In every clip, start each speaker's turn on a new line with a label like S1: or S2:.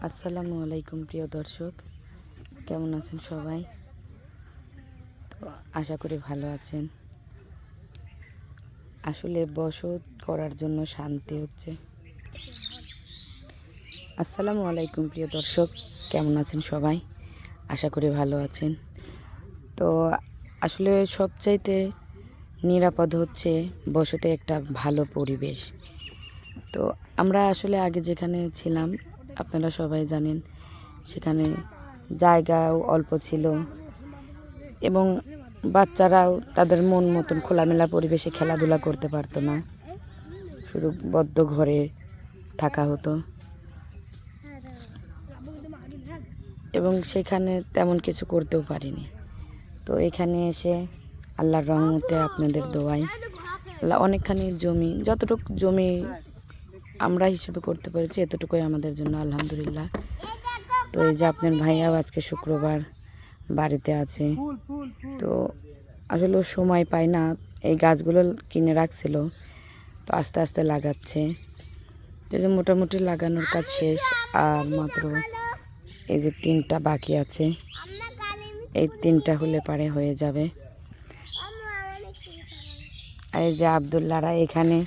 S1: আসসালামু আলাইকুম প্রিয় দর্শক, কেমন আছেন সবাই? তো আশা করি ভালো আছেন। আসলে বসত করার জন্য শান্তি হচ্ছে। আসসালামু আলাইকুম প্রিয় দর্শক, কেমন আছেন সবাই? আশা করি ভালো আছেন। তো আসলে সবচাইতে নিরাপদ হচ্ছে বসতে একটা ভালো পরিবেশ। তো আমরা আসলে আগে যেখানে ছিলাম আপনারা সবাই জানেন, সেখানে জায়গাও অল্প ছিল এবং বাচ্চারাও তাদের মন মতন খোলামেলা পরিবেশে খেলাধুলা করতে পারতো না, শুধু বদ্ধ ঘরে থাকা হতো এবং সেখানে তেমন কিছু করতেও পারিনি। তো এখানে এসে আল্লাহর রহমতে আপনাদের দোয়ায় আল্লাহ অনেকখানি জমি, যতটুকু জমি আমরা হিসেবে করতে পেরেছি এতটুকুই আমাদের জন্য আলহামদুলিল্লাহ। তো এই যে আপনার ভাইয়াও আজকে শুক্রবার বাড়িতে আছে, তো আসলে সময় পায় না, এই গাছগুলো কিনে রাখছিল, তো আস্তে আস্তে লাগাচ্ছে। তো যে মোটামুটি লাগানোর কাজ শেষ, আর মাত্র এই যে 3টা বাকি আছে, এই 3টা হলে পারে হয়ে যাবে। আর এই যে আবদুল্লাহরা এখানে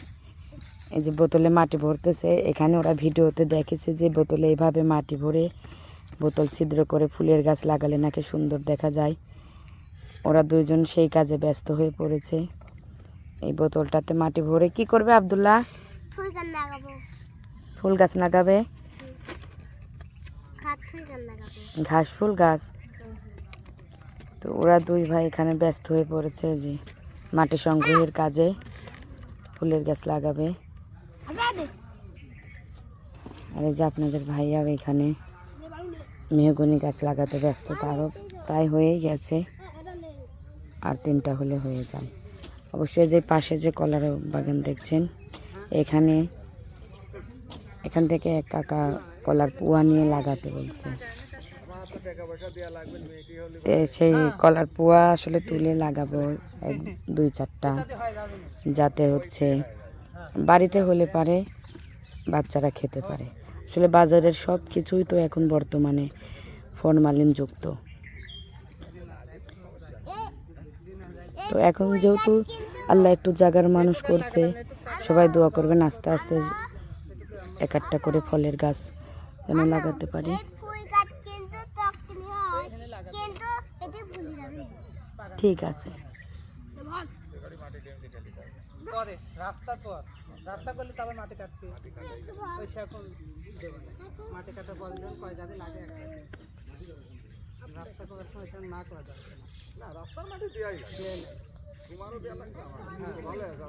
S1: এই যে বোতলে মাটি ভরতেছে, এখানে ওরা ভিডিওতে দেখেছে যে বোতলে এইভাবে মাটি ভরে বোতল ছিদ্র করে ফুলের গাছ লাগালে নাকি সুন্দর দেখা যায়। ওরা দুইজন সেই কাজে ব্যস্ত হয়ে পড়েছে। এই বোতলটাতে মাটি ভরে কি করবে আবদুল্লাহ? ফুল গাছ লাগাবে, ঘাস ফুল গাছ। তো ওরা দুই ভাই এখানে ব্যস্ত হয়ে পড়েছে যে মাটি সংগ্রহের কাজে, ফুলের গাছ লাগাবে। আর এই যে আপনাদের ভাইয়াও এখানে মেহগনি গাছ লাগাতে ব্যস্ত, তারও প্রায় হয়েই গেছে, আর 3টা হলে হয়ে যায়। অবশ্যই যে পাশে যে কলার বাগান দেখছেন, এখান থেকে এক কাকা কলার পুয়া নিয়ে লাগাতে বলছে। সেই কলার পুয়া আসলে তুলে লাগাবো 2-4টা, যাতে হচ্ছে বাড়িতে হলে পারে বাচ্চারা খেতে পারে। আসলে বাজারের সব কিছুই তো এখন বর্তমানে ফরমালিন যুক্ত। তো এখন যেহেতু আল্লাহ একটু জায়গার মানুষ করছে, সবাই দোয়া করবেন আস্তে আস্তে 1-1টা করে ফলের গাছ যেন লাগাতে পারি। ঠিক আছে। রাস্তা করলে তবে মাটি কাটতে ওই এখন মাটি কাটার পরে যখন কয় যাবে লাগে রাস্তা করার সময় না করা যাবে না, রাস্তার মাটি দেওয়াই লাগে, তোমারও দেওয়া লাগবে, ভালো আছে।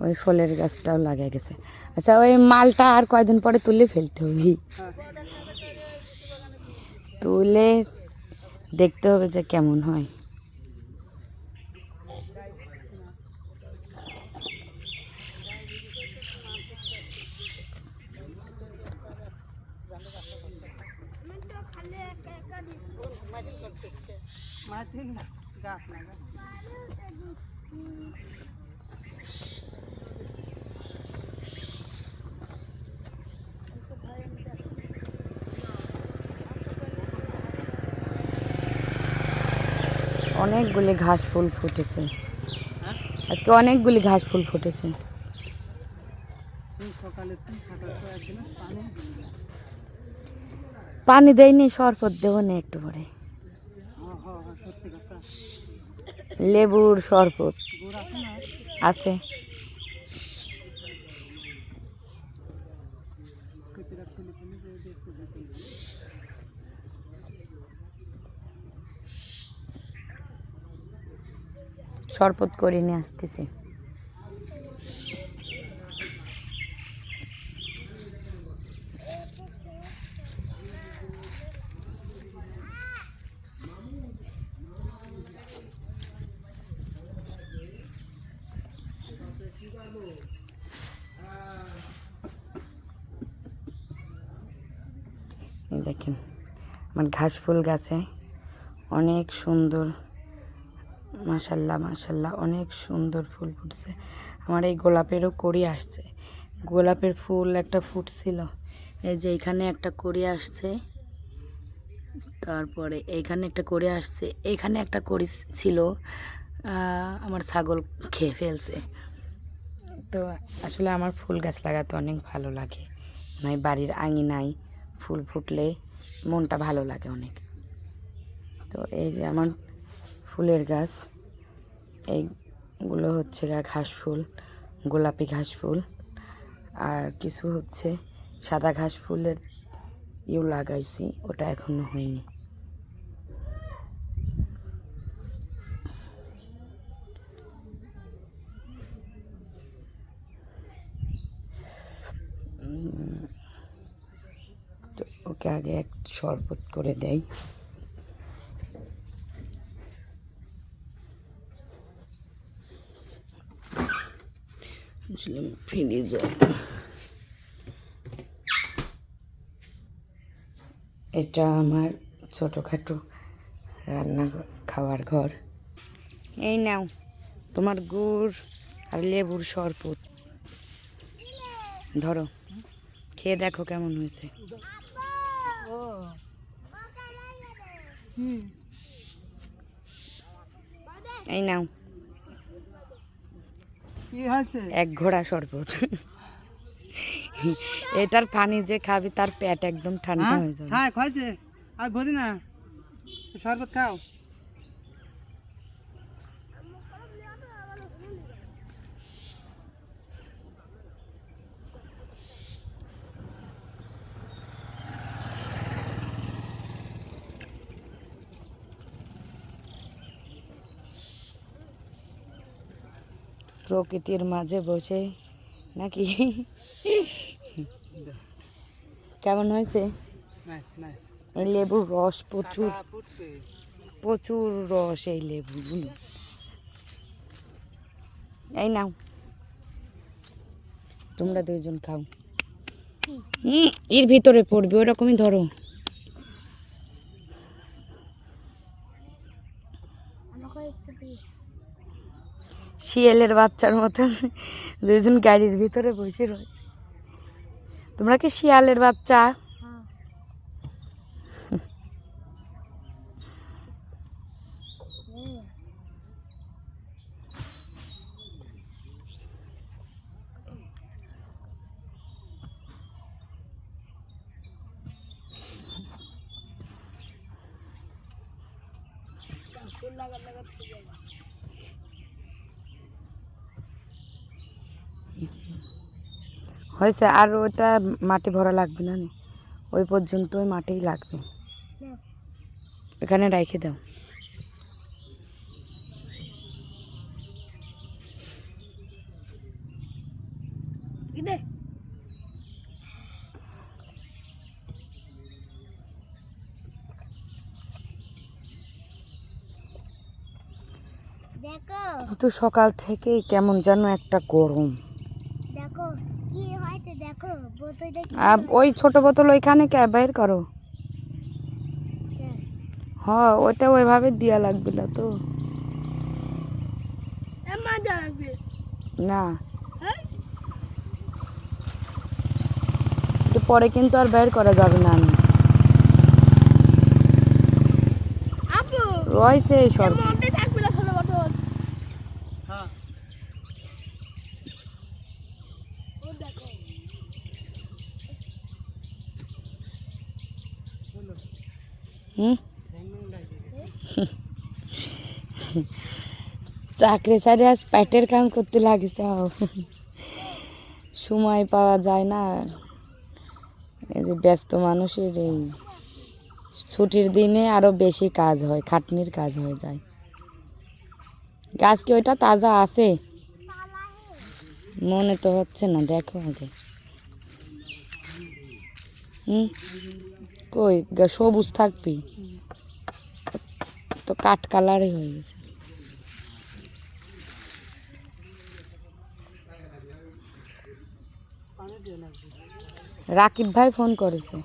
S1: ওই ফলের গাছটাও লাগা গেছে। আচ্ছা, ওই মালটা আর কয়দিন পরে তুলে ফেলতে হবে, তুলে দেখতে হবে যে কেমন হয়। অনেকগুলি ঘাস ফুল ফুটেছে আজকে, অনেকগুলি ঘাস ফুল ফুটেছে। পানি দেয়নি, শরবত দেবো না একটু পরে, লেবুর শরবত আছে। শরবত করে নিয়ে আসতেছি। দেখেন আমার ঘাস ফুল গাছে অনেক সুন্দর, মাশাল্লাহ মাশাল্লাহ অনেক সুন্দর ফুল ফুটছে। আমার এই গোলাপেরও কড়ি আসছে, গোলাপের ফুল একটা ফুটছিল, এই যে এখানে একটা কড়ি আসছে, তারপরে এইখানে একটা কড়ি আসছে, এইখানে একটা কড়ি ছিল, আমার ছাগল খেয়ে ফেলছে। তো আসলে আমার ফুল গাছ লাগাতে অনেক ভালো লাগে, নয় বাড়ির আঙিনায় ফুল ফুটলে মনটা ভালো লাগে অনেক। তো এই যে আমার ফুলের গাছ, এইগুলো হচ্ছে ঘাস ফুল, গোলাপি ঘাস ফুল, আর কিছু হচ্ছে সাদা ঘাস ফুলের লাগাইছি, ওটা এখনো হয়নি। তো ওকে আগে এক শরবত করে দেয়। ফ্রিজে এটা আমার ছোটোখাটো রান্না খাওয়ার ঘর। এই নাও তোমার গুড় আর লেবুর শরবত, ধরো খেয়ে দেখো কেমন হয়েছে। এই নাও এক ঘোড়া শরবত। এটার পানি যে খাবি তার পেট একদম ঠান্ডা হয়ে যাবে।
S2: হ্যাঁ খাইছে আর বলি না শরবত খাও।
S1: প্রকৃতির মাঝে বসে নাকি কেমন হয়েছে? এই লেবুর রস প্রচুর, প্রচুর রস এই লেবুগুলো। এই নাও তোমরা দুইজন খাও। এর ভিতরে পড়বে, ওরকমই ধরো। শিয়ালের বাচ্চার মতন দুইজন গাড়ির ভিতরে বসে রয়েছে। তোমরা কি শিয়ালের বাচ্চা? হয়েছে, আর ওটা মাটি ভরা লাগবে না, ওই পর্যন্ত ওই মাটিই লাগবে, এখানে রেখে দাও। কিন্তু সকাল থেকে কেমন যেন একটা গরম। ওই ছোট বোতল ওইখানে বের করো। হ্যাঁ ওইটা ওইভাবে দিয়া লাগবে না তো, না পরে কিন্তু আর বের করা যাবে না। আমি রয়েছে এই সব। চাকরি ছাড়ে আজ পেটের কাম করতে লাগিস, সময় পাওয়া যায় না। এই যে ব্যস্ত মানুষের এই ছুটির দিনে আরো বেশি কাজ হয়, খাটনির কাজ হয়ে যায়। গাছ কি ওইটা তাজা আছে? মনে তো হচ্ছে না, দেখো আগে। কই সবুজ থাকবি তো, কাঠ কালারই হয়ে গেছে। রাকিব ভাই ফোন করেছে।